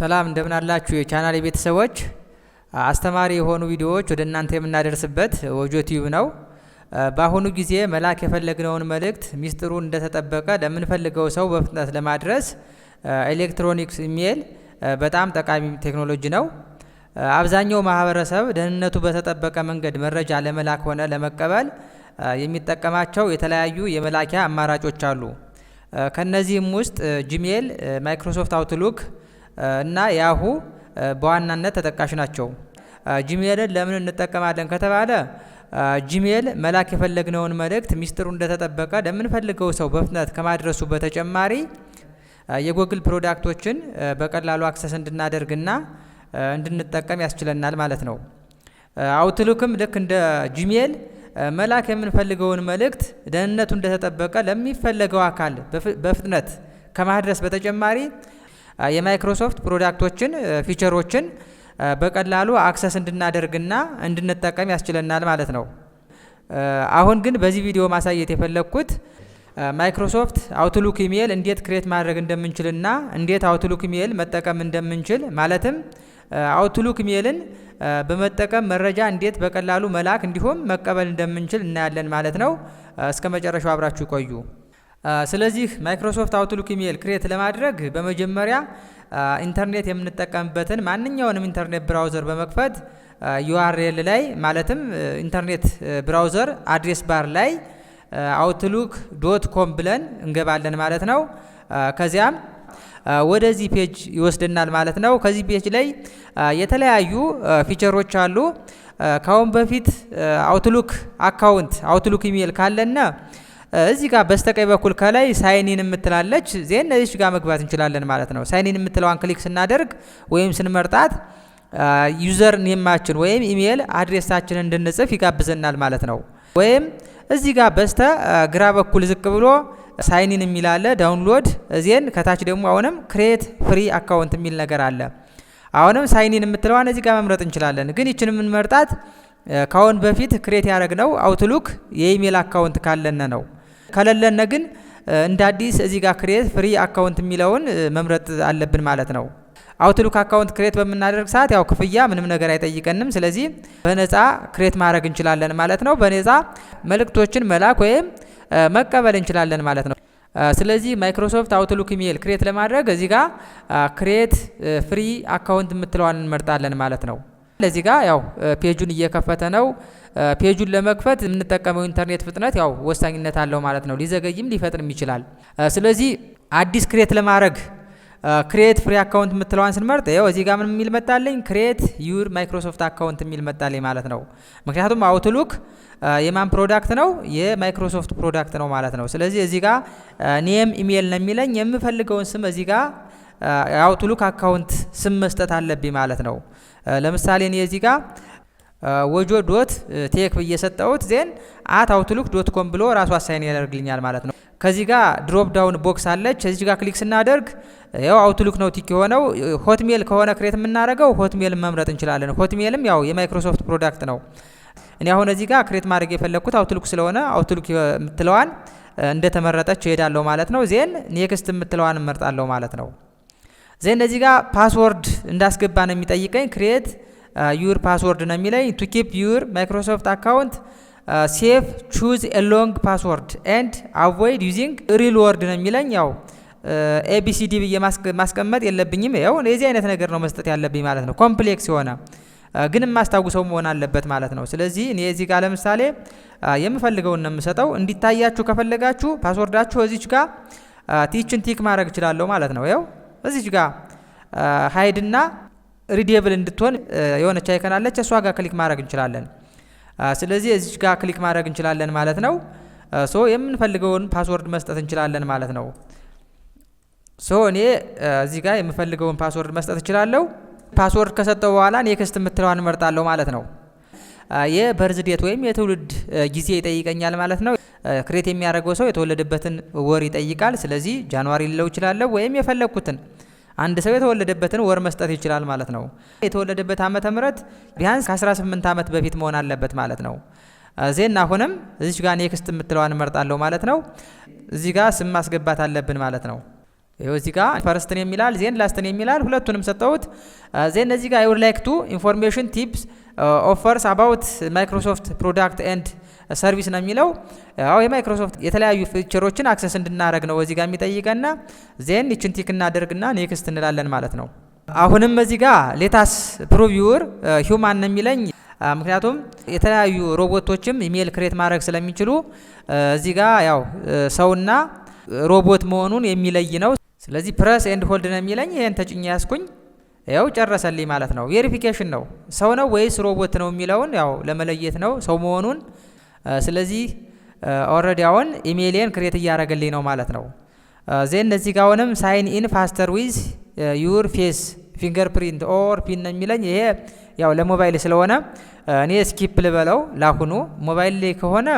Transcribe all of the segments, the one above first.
ሰላም እንደምን አላችሁ የቻናሌ ቤተሰቦች። አስተማሪ የሆኑ ቪዲዮዎች ወደ እናንተ የምናደርስበት ወጆ ቲዩብ ነው። በአሁኑ ጊዜ መላክ የፈለግነውን መልእክት ሚስጥሩ እንደተጠበቀ ለምንፈልገው ሰው በፍጥነት ለማድረስ ኤሌክትሮኒክስ ኢሜል በጣም ጠቃሚ ቴክኖሎጂ ነው። አብዛኛው ማህበረሰብ ደህንነቱ በተጠበቀ መንገድ መረጃ ለመላክ ሆነ ለመቀበል የሚጠቀማቸው የተለያዩ የመላኪያ አማራጮች አሉ። ከነዚህም ውስጥ ጂሜል፣ ማይክሮሶፍት አውትሉክ እና ያሁ በዋናነት ተጠቃሽ ናቸው። ጂሜልን ለምን እንጠቀማለን ከተባለ ጂሜል መላክ የፈለግነውን መልእክት ሚስጥሩ እንደተጠበቀ ለምንፈልገው ሰው በፍጥነት ከማድረሱ በተጨማሪ የጎግል ፕሮዳክቶችን በቀላሉ አክሰስ እንድናደርግና እንድንጠቀም ያስችለናል ማለት ነው። አውትሉክም ልክ እንደ ጂሜል መላክ የምንፈልገውን መልእክት ደህንነቱ እንደተጠበቀ ለሚፈለገው አካል በፍጥነት ከማድረስ በተጨማሪ የማይክሮሶፍት ፕሮዳክቶችን ፊቸሮችን በቀላሉ አክሰስ እንድናደርግና እንድንጠቀም ያስችለናል ማለት ነው። አሁን ግን በዚህ ቪዲዮ ማሳየት የፈለግኩት ማይክሮሶፍት አውትሉክ ኢሜል እንዴት ክሬት ማድረግ እንደምንችልና እንዴት አውትሉክ ኢሜል መጠቀም እንደምንችል ማለትም አውትሉክ ኢሜልን በመጠቀም መረጃ እንዴት በቀላሉ መላክ እንዲሁም መቀበል እንደምንችል እናያለን ማለት ነው። እስከ መጨረሻው አብራችሁ ቆዩ። ስለዚህ ማይክሮሶፍት አውትሉክ ኢሜል ክሬት ለማድረግ በመጀመሪያ ኢንተርኔት የምንጠቀምበትን ማንኛውንም ኢንተርኔት ብራውዘር በመክፈት ዩአርኤል ላይ ማለትም ኢንተርኔት ብራውዘር አድሬስ ባር ላይ outlook.com ብለን እንገባለን ማለት ነው። ከዚያም ወደዚህ ፔጅ ይወስደናል ማለት ነው። ከዚህ ፔጅ ላይ የተለያዩ ፊቸሮች አሉ። ካሁን በፊት አውትሉክ አካውንት አውትሉክ ኢሜል ካለና እዚህ ጋር በስተቀኝ በኩል ከላይ ሳይኒን የምትላለች ዜን እዚህ ጋር መግባት እንችላለን ማለት ነው። ሳይኒን የምትለዋን ክሊክ ስናደርግ ወይም ስንመርጣት ዩዘር ኔማችን ወይም ኢሜል አድሬሳችንን እንድንጽፍ ይጋብዘናል ማለት ነው። ወይም እዚህ ጋር በስተ ግራ በኩል ዝቅ ብሎ ሳይኒን የሚል አለ ዳውንሎድ ዜን ከታች ደግሞ አሁንም ክሬት ፍሪ አካውንት የሚል ነገር አለ። አሁንም ሳይኒን የምትለዋን እዚህ ጋር መምረጥ እንችላለን። ግን ይችን የምንመርጣት ካሁን በፊት ክሬት ያደረግነው አውትሉክ የኢሜል አካውንት ካለነ ነው። ከሌለነ ግን እንደ አዲስ እዚህ ጋር ክሬት ፍሪ አካውንት የሚለውን መምረጥ አለብን ማለት ነው። አውትሉክ አካውንት ክሬት በምናደርግ ሰዓት ያው ክፍያ ምንም ነገር አይጠይቀንም። ስለዚህ በነፃ ክሬት ማድረግ እንችላለን ማለት ነው። በነፃ መልእክቶችን መላክ ወይም መቀበል እንችላለን ማለት ነው። ስለዚህ ማይክሮሶፍት አውትሉክ ኢሜል ክሬት ለማድረግ እዚህ ጋር ክሬት ፍሪ አካውንት የምትለዋን እንመርጣለን ማለት ነው። ለዚህ ጋር ያው ፔጁን እየከፈተ ነው። ፔጁን ለመክፈት የምንጠቀመው ኢንተርኔት ፍጥነት ያው ወሳኝነት አለው ማለት ነው። ሊዘገይም ሊፈጥንም ይችላል። ስለዚህ አዲስ ክሬት ለማድረግ ክሬት ፍሪ አካውንት የምትለዋን ስንመርጥ ያው እዚህ ጋር ምን የሚል መጣለኝ ክሬት ዩር ማይክሮሶፍት አካውንት የሚል መጣለኝ ማለት ነው። ምክንያቱም አውትሉክ የማን ፕሮዳክት ነው? የማይክሮሶፍት ፕሮዳክት ነው ማለት ነው። ስለዚህ እዚህ ጋር ኔም ኢሜል ነው የሚለኝ የምፈልገውን ስም እዚህ ጋር የአውትሉክ አካውንት ስም መስጠት አለብኝ ማለት ነው። ለምሳሌ እኔ እዚህ ጋር ወጆ ዶት ቴክ እየሰጠሁት ዜን @outlook.com ብሎ ራሱ አሳይን ያደርግልኛል ማለት ነው። ከዚህ ጋር ድሮፕ ዳውን ቦክስ አለች። እዚህ ጋር ክሊክ ስናደርግ ያው አውትሉክ ነው ቲክ የሆነው። ሆትሜል ከሆነ ክሬት የምናደርገው ሆትሜል መምረጥ እንችላለን። ሆትሜልም ያው የማይክሮሶፍት ፕሮዳክት ነው። እኔ አሁን እዚህ ጋር ክሬት ማድረግ የፈለኩት አውትሉክ ስለሆነ አውትሉክ የምትለዋን እንደተመረጠች እሄዳለሁ ማለት ነው። ዜን ኔክስት የምትለዋን እመርጣለሁ ማለት ነው። ዜን እዚህ ጋር ፓስወርድ እንዳስገባ ነው የሚጠይቀኝ። ክሬት ዩር ፓስወርድ ነው የሚለኝ። ቱ ኪፕ ዩር ማይክሮሶፍት አካውንት ሴፍ ቹዝ ኤ ሎንግ ፓስወርድ ኤንድ አቮይድ ዩዚንግ ሪል ወርድ ነው የሚለኝ። ያው ኤቢሲዲ ብዬ ማስቀመጥ የለብኝም። ያው የዚህ አይነት ነገር ነው መስጠት ያለብኝ ማለት ነው። ኮምፕሌክስ የሆነ ግን የማስታውሰው መሆን አለበት ማለት ነው። ስለዚህ እኔ እዚህ ጋር ለምሳሌ የምፈልገውን ነው የምሰጠው። እንዲታያችሁ ከፈለጋችሁ ፓስወርዳችሁ እዚች ጋር ቲችን ቲክ ማድረግ እችላለሁ ማለት ነው። ያው እዚች ጋር ሃይድና ሪዴብል እንድትሆን የሆነች አይከን አለች። እሷ ጋር ክሊክ ማድረግ እንችላለን። ስለዚህ እዚች ጋር ክሊክ ማድረግ እንችላለን ማለት ነው። ሶ የምንፈልገውን ፓስወርድ መስጠት እንችላለን ማለት ነው። ሶ እኔ እዚህ ጋር የምፈልገውን ፓስወርድ መስጠት እችላለሁ። ፓስወርድ ከሰጠው በኋላ ኔክስት የምትለዋን እመርጣለሁ ማለት ነው። የበርዝ ዴት ወይም የትውልድ ጊዜ ይጠይቀኛል ማለት ነው። ክሬት የሚያደርገው ሰው የተወለደበትን ወር ይጠይቃል። ስለዚህ ጃንዋሪ ልለው እችላለሁ ወይም የፈለግኩትን አንድ ሰው የተወለደበትን ወር መስጠት ይችላል ማለት ነው። የተወለደበት ዓመተ ምህረት ቢያንስ ከ18 ዓመት በፊት መሆን አለበት ማለት ነው። ዜና አሁንም እዚች ጋር ኔክስት የምትለዋን እመርጣለሁ ማለት ነው። እዚህ ጋር ስም ማስገባት አለብን ማለት ነው። ይኸው እዚህ ጋር ፈርስት ኔም ይላል ዜን ላስት ኔም ይላል ሁለቱንም ሰጠሁት። ዜን እዚህ ጋር አይ ውድ ላይክ ቱ ኢንፎርሜሽን ቲፕስ ኦፈርስ አባውት ማይክሮሶፍት ፕሮዳክት ኤንድ ሰርቪስ ነው የሚለው። አዎ የማይክሮሶፍት የተለያዩ ፊቸሮችን አክሰስ እንድናደርግ ነው እዚህ ጋር የሚጠይቀና ዜን ይችን ቲክ እናደርግና ኔክስት እንላለን ማለት ነው። አሁንም እዚህ ጋር ሌታስ ፕሮቪውር ሂውማን ነው የሚለኝ ምክንያቱም የተለያዩ ሮቦቶችም ኢሜል ክሬት ማድረግ ስለሚችሉ እዚህ ጋር ያው ሰውና ሮቦት መሆኑን የሚለይ ነው። ስለዚህ ፕረስ ኤንድ ሆልድ ነው የሚለኝ ይሄን ተጭኛ ያስኩኝ ያው ጨረሰልኝ ማለት ነው። ቬሪፊኬሽን ነው ሰው ነው ወይስ ሮቦት ነው የሚለውን ያው ለመለየት ነው ሰው መሆኑን። ስለዚህ ኦልሬዲ አሁን ኢሜይሌን ክሬት እያደረገልኝ ነው ማለት ነው። ዜን እዚህ ጋር አሁንም ሳይን ኢን ፋስተር ዊዝ ዩር ፌስ ፊንገርፕሪንት ኦር ፒን ነው የሚለኝ ይሄ ያው ለሞባይል ስለሆነ እኔ ስኪፕ ልበለው ላሁኑ። ሞባይል ላይ ከሆነ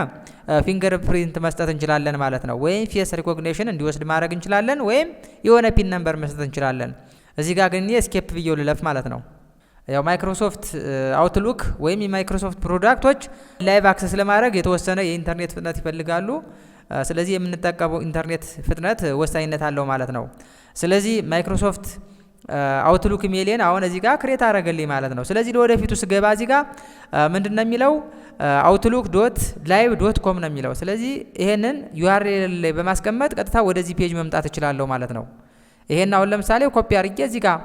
ፊንገር ፕሪንት መስጠት እንችላለን ማለት ነው። ወይም ፌስ ሪኮግኒሽን እንዲወስድ ማድረግ እንችላለን ወይም የሆነ ፒን ነምበር መስጠት እንችላለን። እዚህ ጋር ግን ስኬፕ ብዬው ልለፍ ማለት ነው። ያው ማይክሮሶፍት አውትሉክ ወይም የማይክሮሶፍት ፕሮዳክቶች ላይቭ አክሰስ ለማድረግ የተወሰነ የኢንተርኔት ፍጥነት ይፈልጋሉ። ስለዚህ የምንጠቀመው ኢንተርኔት ፍጥነት ወሳኝነት አለው ማለት ነው። ስለዚህ ማይክሮሶፍት አውትሉክ ኢሜይልን አሁን እዚህ ጋር ክሬት አደረገልኝ ማለት ነው። ስለዚህ ለወደፊቱ ስገባ እዚህ ጋር ምንድነው የሚለው outlook.live.com ነው የሚለው። ስለዚህ ይሄንን URL ላይ በማስቀመጥ ቀጥታ ወደዚህ ፔጅ መምጣት እችላለሁ ማለት ነው። ይሄን አሁን ለምሳሌ ኮፒ አድርጌ እዚህ ጋር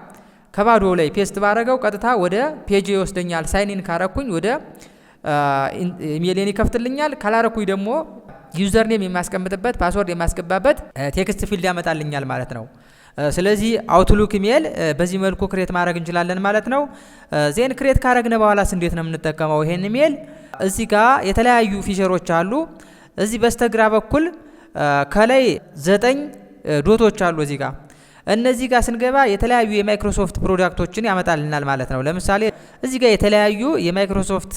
ከባዶ ላይ ፔስት ባረገው ቀጥታ ወደ ፔጅ ይወስደኛል። ሳይን ኢን ካረኩኝ ወደ ኢሜይልን ይከፍትልኛል። ካላረኩኝ ደግሞ ዩዘር ኔም የማስቀምጥበት ፓስወርድ የማስገባበት ቴክስት ፊልድ ያመጣልኛል ማለት ነው። ስለዚህ አውትሉክ ኢሜል በዚህ መልኩ ክሬት ማድረግ እንችላለን ማለት ነው። ዜን ክሬት ካረግነ በኋላስ እንዴት ነው የምንጠቀመው ይሄን ኢሜል? እዚህ ጋር የተለያዩ ፊቸሮች አሉ። እዚህ በስተግራ በኩል ከላይ 9 ዶቶች አሉ እዚህ ጋር። እነዚህ ጋር ስንገባ የተለያዩ የማይክሮሶፍት ፕሮዳክቶችን ያመጣልናል ማለት ነው። ለምሳሌ እዚህ ጋር የተለያዩ የማይክሮሶፍት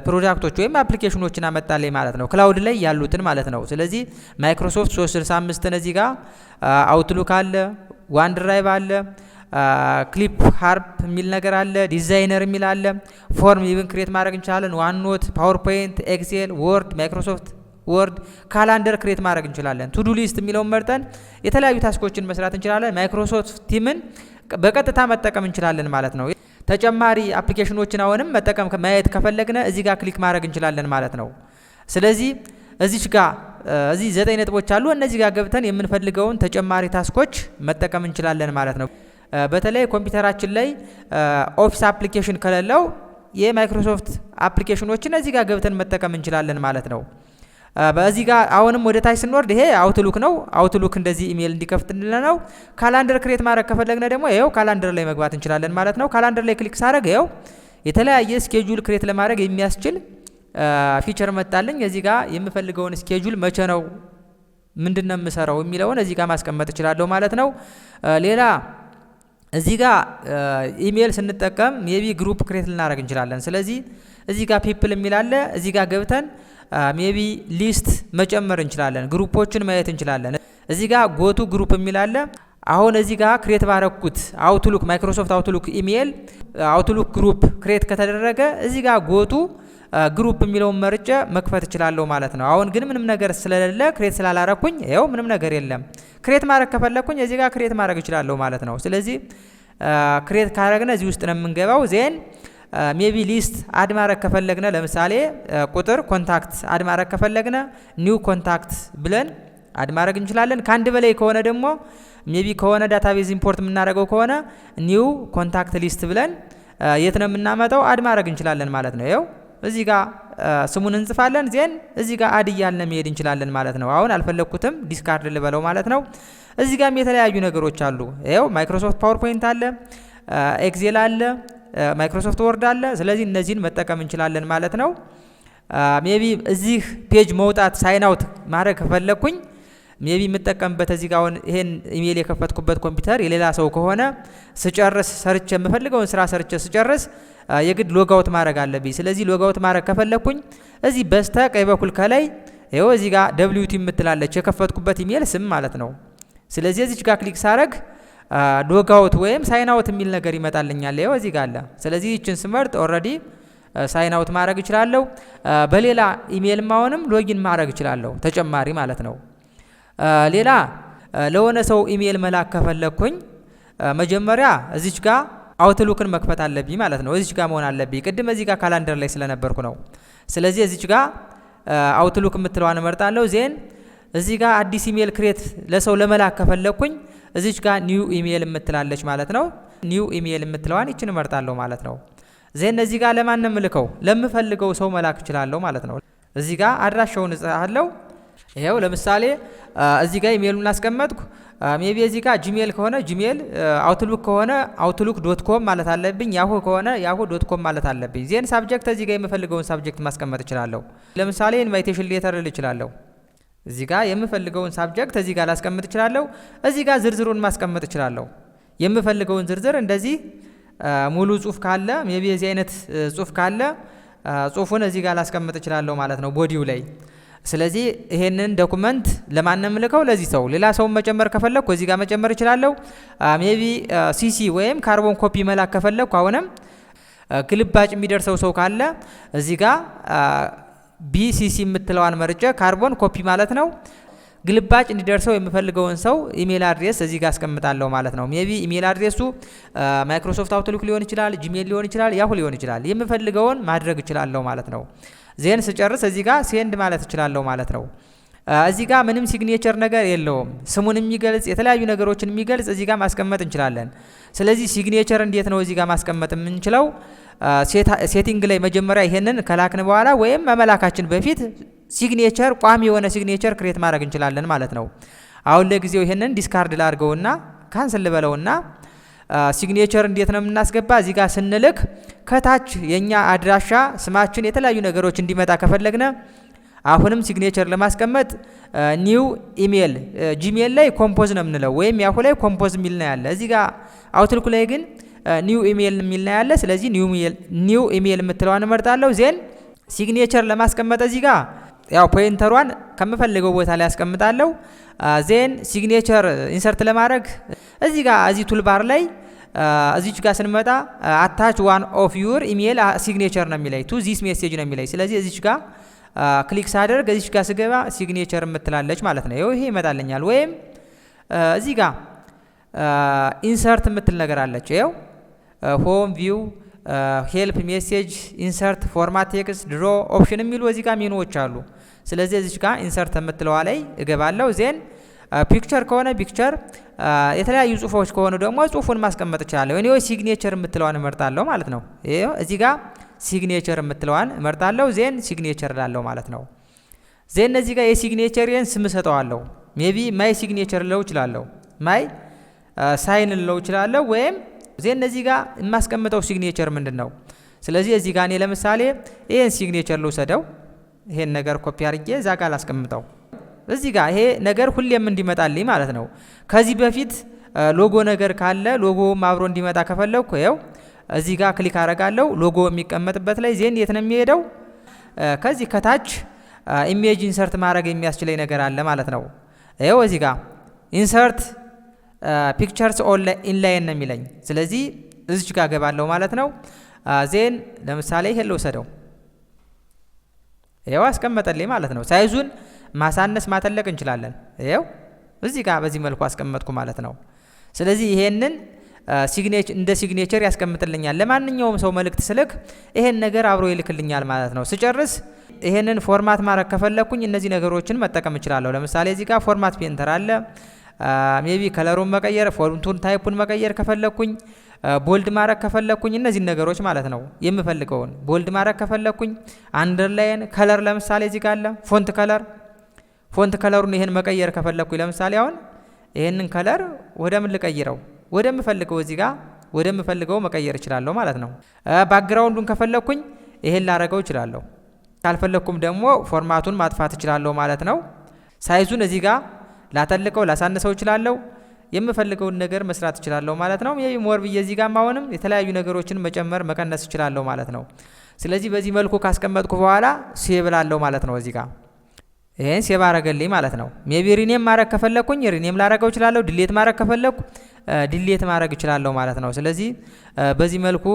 ፕሮዳክቶች ወይም አፕሊኬሽኖችን አመጣልኝ ማለት ነው፣ ክላውድ ላይ ያሉትን ማለት ነው። ስለዚህ ማይክሮሶፍት 365 እዚህ ጋር አውትሉክ አለ፣ ዋን ድራይቭ አለ፣ ክሊፕ ሃርፕ የሚል ነገር አለ፣ ዲዛይነር የሚል አለ፣ ፎርም ኢቭን ክሬት ማድረግ እንችላለን፣ ዋን ኖት፣ ፓወርፖይንት፣ ኤክሴል፣ ወርድ፣ ማይክሮሶፍት ወርድ፣ ካላንደር ክሬት ማድረግ እንችላለን። ቱዱ ሊስት የሚለውን መርጠን የተለያዩ ታስኮችን መስራት እንችላለን። ማይክሮሶፍት ቲምን በቀጥታ መጠቀም እንችላለን ማለት ነው። ተጨማሪ አፕሊኬሽኖችን አሁንም መጠቀም ማየት ከፈለግነ እዚህ ጋር ክሊክ ማድረግ እንችላለን ማለት ነው። ስለዚህ እዚች ጋር እዚህ 9 ነጥቦች አሉ። እነዚህ ጋር ገብተን የምንፈልገውን ተጨማሪ ታስኮች መጠቀም እንችላለን ማለት ነው። በተለይ ኮምፒውተራችን ላይ ኦፊስ አፕሊኬሽን ከሌለው የማይክሮሶፍት አፕሊኬሽኖችን እዚህ ጋር ገብተን መጠቀም እንችላለን ማለት ነው። በዚህ ጋር አሁንም ወደ ታች ስንወርድ ይሄ አውትሉክ ነው። አውትሉክ እንደዚህ ኢሜል እንዲከፍትልን ነው። ካላንደር ክሬት ማድረግ ከፈለግነ ደግሞ ይሄው ካላንደር ላይ መግባት እንችላለን ማለት ነው። ካላንደር ላይ ክሊክ ሳደርግ ይሄው የተለያየ ስኬጁል ክሬት ለማድረግ የሚያስችል ፊቸር መጣልኝ። እዚህ ጋር የምፈልገውን ስኬጁል መቼ ነው ምንድነው የምሰራው የሚለውን እዚህ ጋር ማስቀመጥ እችላለሁ ማለት ነው። ሌላ እዚህ ጋር ኢሜል ስንጠቀም ሜቢ ግሩፕ ክሬት ልናደርግ እንችላለን። ስለዚህ እዚህ ጋር ፒፕል የሚል አለ። እዚህ ጋር ገብተን ሜቢ ሊስት መጨመር እንችላለን፣ ግሩፖችን ማየት እንችላለን። እዚህ ጋር ጎቱ ግሩፕ የሚል አለ። አሁን እዚህ ጋር ክሬት ባረኩት አውትሉክ ማይክሮሶፍት አውትሉክ ኢሜል አውትሉክ ግሩፕ ክሬት ከተደረገ እዚህ ጋር ጎቱ ግሩፕ የሚለውን መርጬ መክፈት እችላለሁ ማለት ነው። አሁን ግን ምንም ነገር ስለሌለ ክሬት ስላላረኩኝ ይኸው ምንም ነገር የለም። ክሬት ማድረግ ከፈለኩኝ እዚህ ጋር ክሬት ማድረግ እችላለሁ ማለት ነው። ስለዚህ ክሬት ካረግነ እዚህ ውስጥ ነው የምንገባው። ዜን ሜቢ ሊስት አድ ማድረግ ከፈለግነ ለምሳሌ ቁጥር ኮንታክት አድ ማድረግ ከፈለግነ ኒው ኮንታክት ብለን አድ ማድረግ እንችላለን። ከአንድ በላይ ከሆነ ደግሞ ሜቢ ከሆነ ዳታቤዝ ኢምፖርት የምናደርገው ከሆነ ኒው ኮንታክት ሊስት ብለን የት ነው የምናመጣው አድ ማድረግ እንችላለን ማለት ነው። ይኸው እዚህ ጋር ስሙን እንጽፋለን። ዜን እዚህ ጋር አድ እያልን መሄድ እንችላለን ማለት ነው። አሁን አልፈለኩትም ዲስካርድ ልበለው ማለት ነው። እዚህ ጋርም የተለያዩ ነገሮች አሉ። ይኸው ማይክሮሶፍት ፓወርፖይንት አለ፣ ኤክሴል አለ፣ ማይክሮሶፍት ወርድ አለ። ስለዚህ እነዚህን መጠቀም እንችላለን ማለት ነው። ሜቢ እዚህ ፔጅ መውጣት ሳይን አውት ማድረግ ከፈለኩኝ ሜቢ የምጠቀምበት እዚህ ጋር ይሄን ኢሜል የከፈትኩበት ኮምፒውተር የሌላ ሰው ከሆነ ስጨርስ ሰርቼ የምፈልገውን ስራ ሰርቼ ስጨርስ የግድ ሎጋውት ማድረግ አለብኝ። ስለዚህ ሎጋውት ማድረግ ከፈለኩኝ እዚህ በስተ ቀኝ በኩል ከላይ ይኸው እዚህ ጋር WT የምትላለች የከፈትኩበት ኢሜል ስም ማለት ነው። ስለዚህ እዚች ጋር ክሊክ ሳረግ ሎጋውት ወይም ሳይን አውት የሚል ነገር ይመጣልኛል። ይኸው እዚህ ጋር አለ። ስለዚህ ይችን ስመርጥ ኦልሬዲ ሳይን አውት ማድረግ እችላለሁ። በሌላ ኢሜል ማውንም ሎጊን ማድረግ እችላለሁ ተጨማሪ ማለት ነው። ሌላ ለሆነ ሰው ኢሜል መላክ ከፈለኩኝ መጀመሪያ እዚች ጋር አውትሉክን መክፈት አለብኝ ማለት ነው። እዚች ጋር መሆን አለብኝ። ቅድም እዚህ ጋር ካላንደር ላይ ስለነበርኩ ነው። ስለዚህ እዚች ጋር አውትሉክ የምትለዋን እመርጣለሁ። ዜን እዚህ ጋር አዲስ ኢሜል ክሬት ለሰው ለመላክ ከፈለኩኝ እዚች ጋር ኒው ኢሜል የምትላለች ማለት ነው። ኒው ኢሜል የምትለዋን ይችን እመርጣለሁ ማለት ነው። ዜን እዚህ ጋር ለማን ነው የምልከው? ለምፈልገው ሰው መላክ እችላለሁ ማለት ነው። እዚህ ጋር አድራሻውን እጽፋለሁ። ይሄው ለምሳሌ እዚህ ጋር ኢሜሉን አስቀመጥኩ። ሜቢ እዚህ ጋር ጂሜል ከሆነ ጂሜል፣ አውትሉክ ከሆነ outlook.com ማለት አለብኝ፣ ያሁ ከሆነ yahoo.com ማለት አለብኝ። ዜን ሳብጀክት እዚህ ጋር የምፈልገውን ሳብጀክት ማስቀመጥ እችላለሁ። ለምሳሌ ኢንቫይቴሽን ሌተር ልል እችላለሁ። እዚህ ጋር የምፈልገውን ሳብጀክት እዚህ ጋር ላስቀምጥ እችላለሁ። እዚህ ጋር ዝርዝሩን ማስቀመጥ እችላለሁ። የምፈልገውን ዝርዝር እንደዚህ ሙሉ ጽሁፍ ካለ ሜቢ እዚህ አይነት ጽሁፍ ካለ ጽሁፉን እዚህ ጋር ላስቀምጥ እችላለሁ ማለት ነው ቦዲው ላይ። ስለዚህ ይሄንን ዶክመንት ለማንም ልከው ለዚህ ሰው ሌላ ሰው መጨመር ከፈለኩ እዚህ ጋር መጨመር እችላለሁ። ሜቢ ሲሲ ወይም ካርቦን ኮፒ መላክ ከፈለኩ አሁንም ግልባጭ የሚደርሰው ሰው ካለ እዚህ ጋር ቢሲሲ የምትለዋን መርጬ ካርቦን ኮፒ ማለት ነው ግልባጭ እንዲደርሰው የምፈልገውን ሰው ኢሜል አድሬስ እዚህ ጋር አስቀምጣለሁ ማለት ነው። ሜቢ ኢሜል አድሬሱ ማይክሮሶፍት አውትሉክ ሊሆን ይችላል፣ ጂሜል ሊሆን ይችላል፣ ያሁ ሊሆን ይችላል። የምፈልገውን ማድረግ እችላለሁ ማለት ነው። ዜን ስጨርስ እዚህ ጋር ሴንድ ማለት እችላለሁ ማለት ነው። እዚህ ጋር ምንም ሲግኔቸር ነገር የለውም። ስሙን የሚገልጽ የተለያዩ ነገሮችን የሚገልጽ እዚህ ጋር ማስቀመጥ እንችላለን። ስለዚህ ሲግኔቸር እንዴት ነው እዚህ ጋር ማስቀመጥ የምንችለው? ሴቲንግ ላይ መጀመሪያ ይሄንን ከላክን በኋላ ወይም መመላካችን በፊት ሲግኔቸር ቋሚ የሆነ ሲግኔቸር ክሬት ማድረግ እንችላለን ማለት ነው። አሁን ለጊዜው ይሄንን ዲስካርድ ላድርገውና ካንስል ልበለውና ሲግኔቸር እንዴት ነው የምናስገባ? እዚህ ጋር ስንልክ ከታች የኛ አድራሻ፣ ስማችን፣ የተለያዩ ነገሮች እንዲመጣ ከፈለግነ አሁንም ሲግኔቸር ለማስቀመጥ ኒው ኢሜል ጂሜል ላይ ኮምፖዝ ነው የምንለው ወይም ያሁ ላይ ኮምፖዝ የሚል ነው ያለ። እዚህ ጋር አውትሉክ ላይ ግን ኒው ኢሜል የሚል ነው ያለ። ስለዚህ ኒው ኢሜል የምትለዋን እመርጣለሁ። ዜን ሲግኔቸር ለማስቀመጥ እዚህ ጋር ያው ፖይንተሯን ከምፈልገው ቦታ ላይ ያስቀምጣለሁ። ዜን ሲግኔቸር ኢንሰርት ለማድረግ እዚህ ጋር እዚህ ቱልባር ላይ እዚች ጋር ስንመጣ አታች ዋን ኦፍ ዩር ኢሜል ሲግኔቸር ነው የሚለኝ፣ ቱ ዚስ ሜሴጅ ነው የሚለኝ። ስለዚህ እዚች ጋር ክሊክ ሳደርግ እዚች ጋር ስገባ ሲግኔቸር የምትላለች ማለት ነው። ይሄ ይመጣልኛል። ወይም እዚህ ጋር ኢንሰርት የምትል ነገር አለች። ይሄው ሆም ቪው ሄልፕ ሜሴጅ ኢንሰርት ፎርማት ቴክስት ድሮ ኦፕሽን የሚሉ እዚህ ጋር ሜኑዎች አሉ። ስለዚህ እዚች ጋር ኢንሰርት የምትለዋ ላይ እገባለሁ። ዜን ፒክቸር ከሆነ ፒክቸር፣ የተለያዩ ጽሁፎች ከሆኑ ደግሞ ጽሁፉን ማስቀመጥ እችላለሁ። እኔ ሲግኔቸር የምትለዋን እመርጣለሁ ማለት ነው። ይሄው እዚህ ጋር ሲግኔቸር የምትለዋን እመርጣለሁ። ዜን ሲግኔቸር ላለው ማለት ነው። ዜን እዚህ ጋር የሲግኔቸርን ስም ሰጠዋለሁ። ሜቢ ማይ ሲግኔቸር ለው እችላለሁ፣ ማይ ሳይን ለው እችላለሁ። ወይም ዜን እዚህ ጋር የማስቀምጠው ሲግኔቸር ምንድነው? ስለዚህ እዚህ ጋር እኔ ለምሳሌ ይሄን ሲግኔቸር ልውሰደው፣ ይሄን ነገር ኮፒ አድርጌ እዛ ጋር ላስቀምጠው። እዚህ ጋር ይሄ ነገር ሁሌም እንዲመጣልኝ ማለት ነው። ከዚህ በፊት ሎጎ ነገር ካለ ሎጎም አብሮ እንዲመጣ ከፈለኩ ይሄው እዚህ ጋር ክሊክ አደርጋለሁ። ሎጎ የሚቀመጥበት ላይ ዜን የት ነው የሚሄደው? ከዚህ ከታች ኢሜጅ ኢንሰርት ማድረግ የሚያስችለኝ ነገር አለ ማለት ነው። ይሄው እዚህ ጋር ኢንሰርት ፒክቸርስ ኢንላይን ነው የሚለኝ። ስለዚህ እዚች ጋር ገባለሁ ማለት ነው። ዜን ለምሳሌ ይሄን ልውሰደው፣ ይሄው አስቀመጠልኝ ማለት ነው። ሳይዙን ማሳነስ ማተለቅ እንችላለን። ይሄው እዚህ ጋር በዚህ መልኩ አስቀመጥኩ ማለት ነው። ስለዚህ ይሄንን እንደ ሲግኔቸር ያስቀምጥልኛል። ለማንኛውም ሰው መልእክት ስልክ ይሄን ነገር አብሮ ይልክልኛል ማለት ነው። ስጨርስ ይሄንን ፎርማት ማድረግ ከፈለኩኝ እነዚህ ነገሮችን መጠቀም እችላለሁ። ለምሳሌ እዚህ ጋር ፎርማት ፔንተር አለ። ሜቢ ከለሩን መቀየር፣ ፎንቱን ታይፑን መቀየር ከፈለኩኝ፣ ቦልድ ማድረግ ከፈለኩኝ እነዚህ ነገሮች ማለት ነው። የምፈልገውን ቦልድ ማድረግ ከፈለኩኝ አንደርላይን፣ ከለር ለምሳሌ እዚህ ጋር አለ ፎንት ከለሩን ይሄን መቀየር ከፈለኩኝ ለምሳሌ አሁን ይሄንን ከለር ወደ ምን ልቀይረው? ወደምፈልገው እዚህ ጋር ወደምፈልገው መቀየር እችላለሁ ማለት ነው። ባክግራውንዱን ከፈለኩኝ ይሄን ላረገው እችላለሁ። ካልፈለኩም ደግሞ ፎርማቱን ማጥፋት እችላለሁ ማለት ነው። ሳይዙን እዚህ ጋር ላተልቀው ላሳንሰው እችላለሁ። የምፈልገውን ነገር መስራት እችላለሁ ማለት ነው። ይሄ ሞር ብዬ እዚህ ጋር ማውንም የተለያዩ ነገሮችን መጨመር መቀነስ እችላለሁ ማለት ነው። ስለዚህ በዚህ መልኩ ካስቀመጥኩ በኋላ ሴቭ ላለው ማለት ነው። እዚህ ጋር ይሄን ሴቭ አረገልኝ ማለት ነው። ሜቢ ሪኔም ማድረግ ከፈለኩኝ ሪኔም ላረገው እችላለሁ። ዲሌት ማድረግ ከፈለኩ ዲሌት ማድረግ እችላለሁ ማለት ነው። ስለዚህ በዚህ መልኩ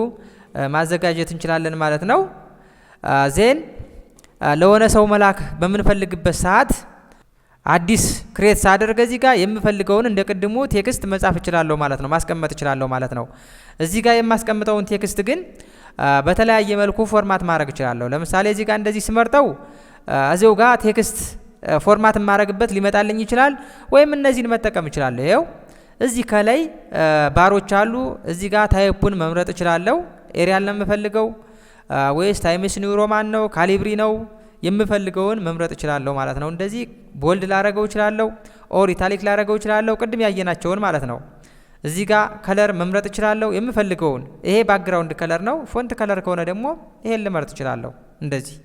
ማዘጋጀት እንችላለን ማለት ነው። ዜን ለሆነ ሰው መላክ በምንፈልግበት ሰዓት አዲስ ክሬት ሳደርግ እዚህ ጋር የምፈልገውን እንደ ቅድሙ ቴክስት መጻፍ እችላለሁ ማለት ነው፣ ማስቀመጥ እችላለሁ ማለት ነው። እዚህ ጋር የማስቀምጠውን ቴክስት ግን በተለያየ መልኩ ፎርማት ማድረግ እችላለሁ። ለምሳሌ እዚህ ጋር እንደዚህ ስመርጠው እዚው ጋር ቴክስት ፎርማት ማድረግበት ሊመጣልኝ ይችላል፣ ወይም እነዚህን መጠቀም እችላለሁ። ይሄው እዚህ ከላይ ባሮች አሉ። እዚህ ጋር ታይፑን መምረጥ እችላለሁ። ኤሪያል ነው የምፈልገው ወይስ ታይምስ ኒው ሮማን ነው ካሊብሪ ነው የምፈልገውን መምረጥ እችላለሁ ማለት ነው። እንደዚህ ቦልድ ላረገው እችላለሁ፣ ኦር ኢታሊክ ላረገው እችላለሁ፣ ቅድም ያየናቸውን ማለት ነው። እዚህ ጋር ከለር መምረጥ እችላለሁ የምፈልገውን። ይሄ ባክግራውንድ ከለር ነው። ፎንት ከለር ከሆነ ደግሞ ይሄን ልመርጥ እችላለሁ እንደዚህ።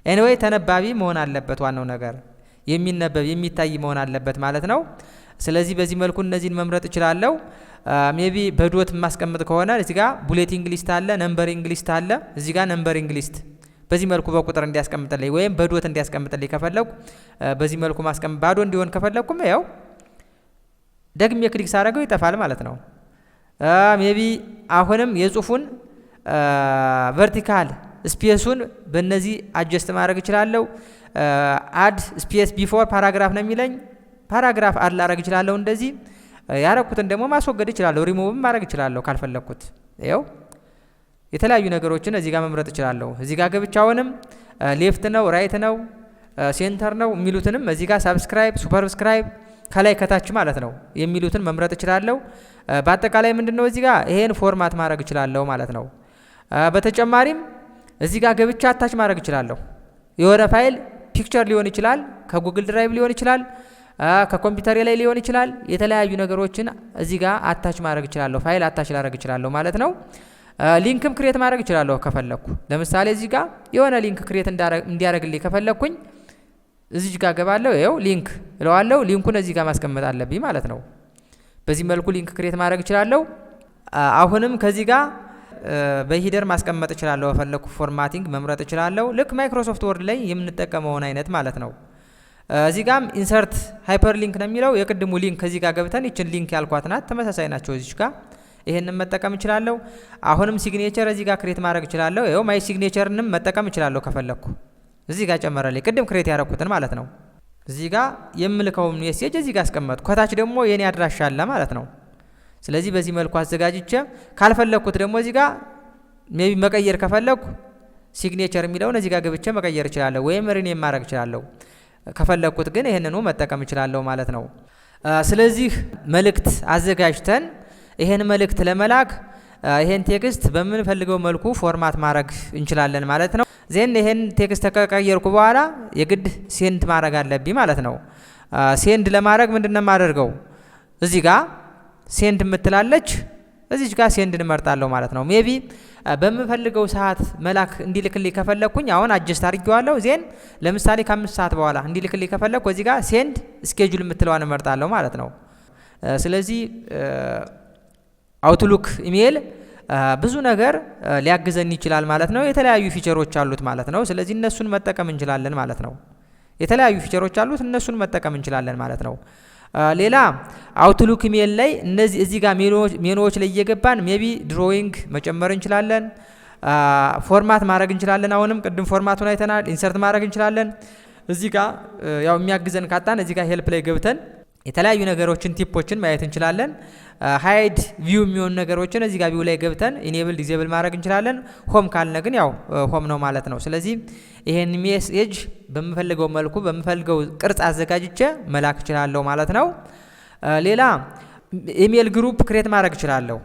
ኤኒዌይ ተነባቢ መሆን አለበት፣ ዋናው ነገር የሚነበብ የሚታይ መሆን አለበት ማለት ነው። ስለዚህ በዚህ መልኩ እነዚህን መምረጥ እችላለሁ። ሜቢ በዶት ማስቀመጥ ከሆነ እዚህ ጋር ቡሌቲንግ ሊስት አለ፣ ነምበሪንግ ሊስት አለ። እዚህ ጋር ነምበሪንግ ሊስት በዚህ መልኩ በቁጥር እንዲያስቀምጥልኝ ወይም በዶት እንዲያስቀምጥልኝ ከፈለኩ በዚህ መልኩ ማስቀመጥ፣ ባዶ እንዲሆን ከፈለኩም ያው ደግሜ ክሊክ ሳደርገው ይጠፋል ማለት ነው። ሜቢ አሁንም የጽሁፉን ቨርቲካል ስፔሱን በእነዚህ አጀስት ማድረግ እችላለሁ። አድ ስፔስ ቢፎር ፓራግራፍ ነው የሚለኝ፣ ፓራግራፍ አድ ላረግ እችላለሁ። እንደዚህ ያረኩትን ደግሞ ማስወገድ እችላለሁ፣ ሪሙቭም ማድረግ እችላለሁ ካልፈለኩት። ይኸው የተለያዩ ነገሮችን እዚህ ጋር መምረጥ እችላለሁ። እዚህ ጋር ገብቻውንም ሌፍት ነው ራይት ነው ሴንተር ነው የሚሉትንም እዚህ ጋር ሳብስክራይብ ሱፐርስክራይብ ከላይ ከታች ማለት ነው የሚሉትን መምረጥ እችላለሁ። በአጠቃላይ ምንድነው እዚህ ጋር ይሄን ፎርማት ማድረግ እችላለሁ ማለት ነው። በተጨማሪም እዚህ ጋር ገብቻ አታች ማድረግ እችላለሁ። የሆነ ፋይል ፒክቸር ሊሆን ይችላል፣ ከጉግል ድራይቭ ሊሆን ይችላል፣ ከኮምፒውተር ላይ ሊሆን ይችላል። የተለያዩ ነገሮችን እዚህ ጋር አታች ማድረግ እችላለሁ፣ ፋይል አታች ላደርግ እችላለሁ ማለት ነው። ሊንክም ክሬት ማድረግ እችላለሁ ከፈለኩ። ለምሳሌ እዚህ ጋር የሆነ ሊንክ ክሬት እንዲያደርግልኝ ከፈለኩኝ እዚህ ጋር ገባለሁ። ይኸው ሊንክ እለዋለሁ። ሊንኩን እዚህ ጋር ማስቀመጥ አለብኝ ማለት ነው። በዚህ መልኩ ሊንክ ክሬት ማድረግ እችላለሁ። አሁንም ከዚህ ጋር በሂደር ማስቀመጥ እችላለሁ። በፈለኩ ፎርማቲንግ መምረጥ እችላለሁ። ልክ ማይክሮሶፍት ወርድ ላይ የምንጠቀመውን አይነት ማለት ነው። እዚህ ጋም ኢንሰርት ሃይፐር ሊንክ ነው የሚለው የቅድሙ ሊንክ ከዚህ ጋር ገብተን ይችን ሊንክ ያልኳት ናት፣ ተመሳሳይ ናቸው እዚህ ጋር። ይሄንን መጠቀም እችላለሁ። አሁንም ሲግኔቸር እዚህ ጋር ክሬት ማድረግ እችላለሁ። ይኸው ማይ ሲግኔቸርንም መጠቀም እችላለሁ ከፈለኩ። እዚህ ጋር ጨመረልኝ ቅድም ክሬት ያደረኩትን ማለት ነው። እዚህ ጋር የምልከውን ሜሴጅ እዚህ ጋር አስቀመጥኩ። ከታች ደግሞ የኔ አድራሻ አለ ማለት ነው። ስለዚህ በዚህ መልኩ አዘጋጅቼ ካልፈለኩት ደግሞ እዚህ ጋር ሜቢ መቀየር ከፈለኩ ሲግኔቸር የሚለውን እዚህ ጋር ገብቼ መቀየር እችላለሁ፣ ወይም ሪኔም ማድረግ እችላለሁ። ከፈለኩት ግን ይሄንኑ መጠቀም እችላለሁ ማለት ነው። ስለዚህ መልእክት አዘጋጅተን ይሄን መልእክት ለመላክ ይሄን ቴክስት በምንፈልገው መልኩ ፎርማት ማድረግ እንችላለን ማለት ነው። ዜን ይሄን ቴክስት ተቀየርኩ በኋላ የግድ ሴንድ ማድረግ አለብኝ ማለት ነው። ሴንድ ለማድረግ ምንድነው የማደርገው? እዚህ ጋር ሴንድ የምትላለች እዚህ ጋር ሴንድ እንመርጣለሁ ማለት ነው። ሜቢ በምፈልገው ሰዓት መላክ እንዲልክልኝ ከፈለኩኝ አሁን አጀስት አድርጌዋለሁ። ዜን ለምሳሌ ከ5 ሰዓት በኋላ እንዲልክልኝ ከፈለኩ እዚህ ጋር ሴንድ ስኬጁል የምትለዋን እመርጣለሁ ማለት ነው። ስለዚህ አውትሉክ ኢሜል ብዙ ነገር ሊያግዘን ይችላል ማለት ነው። የተለያዩ ፊቸሮች አሉት ማለት ነው። ስለዚህ እነሱን መጠቀም እንችላለን ማለት ነው። የተለያዩ ፊቸሮች አሉት፣ እነሱን መጠቀም እንችላለን ማለት ነው። ሌላ አውትሉክ ኢሜል ላይ እነዚህ እዚህ ጋር ሜኑዎች ላይ እየገባን ሜቢ ድሮዊንግ መጨመር እንችላለን፣ ፎርማት ማድረግ እንችላለን። አሁንም ቅድም ፎርማቱን አይተናል። ኢንሰርት ማድረግ እንችላለን። እዚህ ጋር ያው የሚያግዘን ካጣን እዚህ ጋር ሄልፕ ላይ ገብተን የተለያዩ ነገሮችን ቲፖችን ማየት እንችላለን። ሃይድ ቪው የሚሆኑ ነገሮችን እዚህ ጋር ቪው ላይ ገብተን ኢኔብል ዲዜብል ማድረግ እንችላለን። ሆም ካልነ ግን ያው ሆም ነው ማለት ነው። ስለዚህ ይሄን ሜሴጅ በምፈልገው መልኩ በምፈልገው ቅርጽ አዘጋጅቼ መላክ እችላለሁ ማለት ነው። ሌላ ኢሜል ግሩፕ ክሬት ማድረግ እችላለሁ።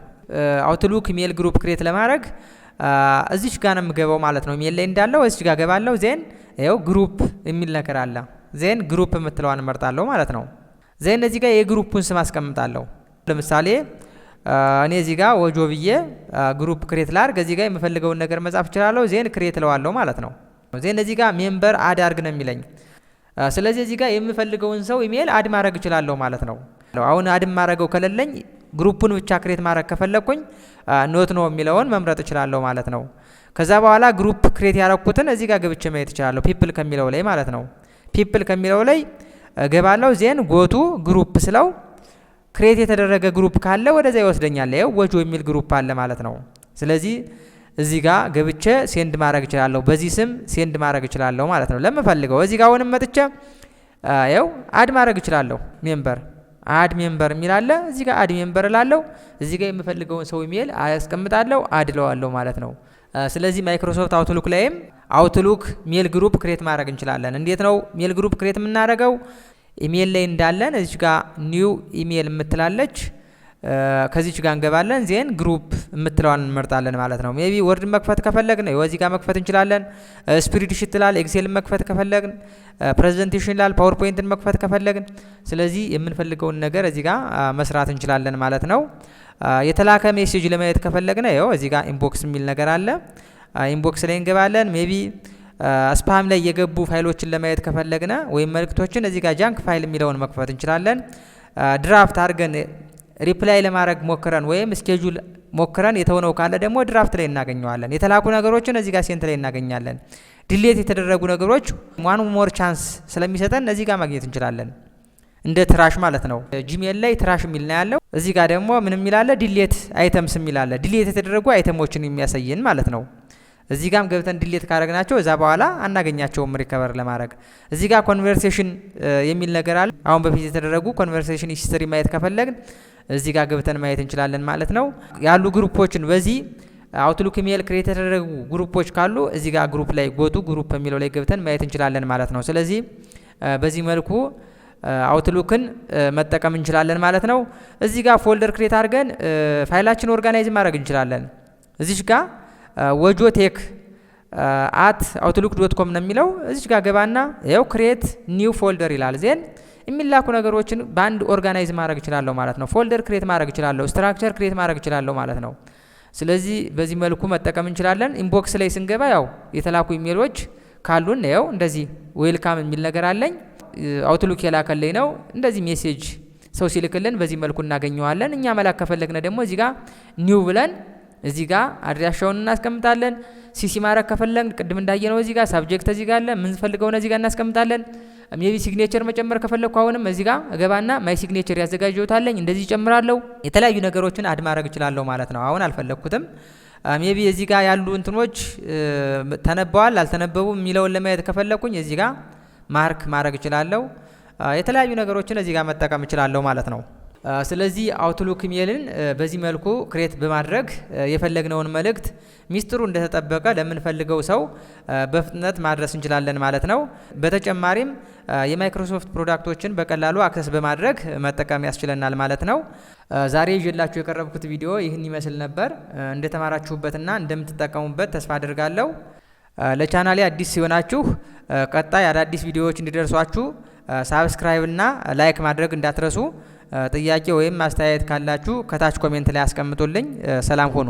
አውትሉክ ኢሜል ግሩፕ ክሬት ለማድረግ እዚች ጋር ነው የምገባው ማለት ነው። ኢሜል ላይ እንዳለው እዚች ጋር ገባለሁ። ዜን ይኸው ግሩፕ የሚል ነገር አለ። ዜን ግሩፕ የምትለዋን እመርጣለሁ ማለት ነው። ዜን እዚህ ጋር የግሩፑን ስም አስቀምጣለሁ። ለምሳሌ እኔ እዚህ ጋር ወጆ ብዬ ግሩፕ ክሬት ላድርግ። እዚህ ጋር የምፈልገውን ነገር መጻፍ እችላለሁ። ዜን ክሬት እለዋለሁ ማለት ነው። ዜን እዚህ ጋር ሜምበር አድ አድርግ ነው የሚለኝ። ስለዚህ እዚህ ጋር የምፈልገውን ሰው ኢሜል አድ ማድረግ እችላለሁ ማለት ነው። አሁን አድ ማድረገው ከሌለኝ ግሩፑን ብቻ ክሬት ማድረግ ከፈለኩኝ ኖት ነው የሚለውን መምረጥ እችላለሁ ማለት ነው። ከዛ በኋላ ግሩፕ ክሬት ያደረኩትን እዚህ ጋር ገብቼ ማየት እችላለሁ። ፒፕል ከሚለው ላይ ማለት ነው። ፒፕል ከሚለው ላይ ገባለሁ። ዜን ጎቱ ግሩፕ ስለው ክሬት የተደረገ ግሩፕ ካለ ወደዛ ይወስደኛል። ይኸው ወጆ የሚል ግሩፕ አለ ማለት ነው። ስለዚህ እዚህ ጋር ገብቼ ሴንድ ማድረግ እችላለሁ። በዚህ ስም ሴንድ ማድረግ እችላለሁ ማለት ነው ለምፈልገው። እዚህ ጋር አሁንም መጥቼ ያው አድ ማድረግ እችላለሁ። ሜምበር አድ ሜምበር የሚል አለ። እዚህ ጋር አድ ሜምበር እላለሁ። እዚህ ጋር የምፈልገውን ሰው ኢሜል አስቀምጣለሁ፣ አድ እለዋለሁ ማለት ነው። ስለዚህ ማይክሮሶፍት አውትሉክ ላይም አውትሉክ ሜል ግሩፕ ክሬት ማድረግ እንችላለን። እንዴት ነው ሜል ግሩፕ ክሬት የምናደርገው? ኢሜል ላይ እንዳለን እዚህ ጋር ኒው ኢሜል የምትላለች ከዚች ጋር እንገባለን። ዜን ግሩፕ የምትለዋን እንመርጣለን ማለት ነው። ሜቢ ወርድ መክፈት ከፈለግን እዚህ ጋር መክፈት እንችላለን። ስፕሪድሺት ይላል። ኤክሴል መክፈት ከፈለግን፣ ፕሬዘንቴሽን ይላል። ፓወርፖይንትን መክፈት ከፈለግን፣ ስለዚህ የምንፈልገውን ነገር እዚህ ጋር መስራት እንችላለን ማለት ነው። የተላከ ሜሴጅ ለማየት ከፈለግን እዚህ ጋር ኢንቦክስ የሚል ነገር አለ። ኢንቦክስ ላይ እንገባለን። ሜቢ ስፓም ላይ የገቡ ፋይሎችን ለማየት ከፈለግን ወይም መልእክቶችን እዚህ ጋር ጃንክ ፋይል የሚለውን መክፈት እንችላለን። ድራፍት አድርገን ሪፕላይ ለማድረግ ሞክረን ወይም ስኬጁል ሞክረን የተሆነው ካለ ደግሞ ድራፍት ላይ እናገኘዋለን። የተላኩ ነገሮችን እዚህ ጋር ሴንት ላይ እናገኛለን። ዲሌት የተደረጉ ነገሮች ዋን ሞር ቻንስ ስለሚሰጠን እዚህ ጋር ማግኘት እንችላለን። እንደ ትራሽ ማለት ነው። ጂሜል ላይ ትራሽ የሚል ነው ያለው። እዚህ ጋር ደግሞ ምን የሚል አለ? ዲሌት አይተምስ የሚል አለ። ዲሌት የተደረጉ አይተሞችን የሚያሳየን ማለት ነው። እዚህ ጋርም ገብተን ዲሌት ካደረግናቸው እዛ በኋላ አናገኛቸውም ሪከቨር ለማድረግ። እዚህ ጋር ኮንቨርሴሽን የሚል ነገር አለ። አሁን በፊት የተደረጉ ኮንቨርሴሽን ሂስትሪ ማየት ከፈለግን እዚህ ጋር ገብተን ማየት እንችላለን ማለት ነው። ያሉ ግሩፖችን በዚህ አውትሉክ ኢሜል ክሬት የተደረጉ ግሩፖች ካሉ እዚህ ጋር ግሩፕ ላይ ጎቱ ግሩፕ የሚለው ላይ ገብተን ማየት እንችላለን ማለት ነው። ስለዚህ በዚህ መልኩ አውትሉክን መጠቀም እንችላለን ማለት ነው። እዚህ ጋር ፎልደር ክሬት አድርገን ፋይላችን ኦርጋናይዝ ማድረግ እንችላለን። እዚች ጋር ወጆ ቴክ አት አውትሉክ ዶት ኮም ነው የሚለው። እዚች ጋር ገባና ያው ክሬት ኒው ፎልደር ይላል። ዜን የሚላኩ ነገሮችን በአንድ ኦርጋናይዝ ማድረግ እችላለሁ ማለት ነው። ፎልደር ክሬት ማድረግ እችላለሁ፣ ስትራክቸር ክሬት ማድረግ እችላለሁ ማለት ነው። ስለዚህ በዚህ መልኩ መጠቀም እንችላለን። ኢንቦክስ ላይ ስንገባ ያው የተላኩ ኢሜሎች ካሉን ያው እንደዚህ ዌልካም የሚል ነገር አለኝ። አውትሉክ የላከልኝ ነው። እንደዚህ ሜሴጅ ሰው ሲልክልን በዚህ መልኩ እናገኘዋለን። እኛ መላክ ከፈለግነ ደግሞ እዚህ ጋር ኒው ብለን እዚህ ጋር አድራሻውን እናስቀምጣለን። ሲሲ ማድረግ ከፈለግን ቅድም እንዳየነው እዚህ ጋር ሳብጀክት እዚህ ጋር አለ። ምን ፈልገውን እዚህ ጋር እናስቀምጣለን። ሜቢ ሲግኔቸር መጨመር ከፈለግኩ አሁንም እዚህ ጋር እገባና ማይ ሲግኔቸር ያዘጋጀውታለኝ እንደዚህ ጨምራለሁ። የተለያዩ ነገሮችን አድ ማድረግ እችላለሁ ማለት ነው። አሁን አልፈለግኩትም። ሜቢ እዚህ ጋር ያሉ እንትኖች ተነበዋል አልተነበቡም የሚለውን ለማየት ከፈለግኩኝ እዚህ ጋር ማርክ ማድረግ እችላለሁ። የተለያዩ ነገሮችን እዚህ ጋር መጠቀም እችላለሁ ማለት ነው። ስለዚህ አውትሉክ ኢሜልን በዚህ መልኩ ክሬት በማድረግ የፈለግነውን መልእክት ሚስጥሩ እንደተጠበቀ ለምንፈልገው ሰው በፍጥነት ማድረስ እንችላለን ማለት ነው። በተጨማሪም የማይክሮሶፍት ፕሮዳክቶችን በቀላሉ አክሰስ በማድረግ መጠቀም ያስችለናል ማለት ነው። ዛሬ ይዤላችሁ የቀረብኩት ቪዲዮ ይህን ይመስል ነበር። እንደተማራችሁበትና እንደምትጠቀሙበት ተስፋ አድርጋለሁ። ለቻናሌ አዲስ ሲሆናችሁ ቀጣይ አዳዲስ ቪዲዮዎች እንዲደርሷችሁ ሳብስክራይብ እና ላይክ ማድረግ እንዳትረሱ። ጥያቄ ወይም ማስተያየት ካላችሁ ከታች ኮሜንት ላይ አስቀምጡልኝ። ሰላም ሁኑ።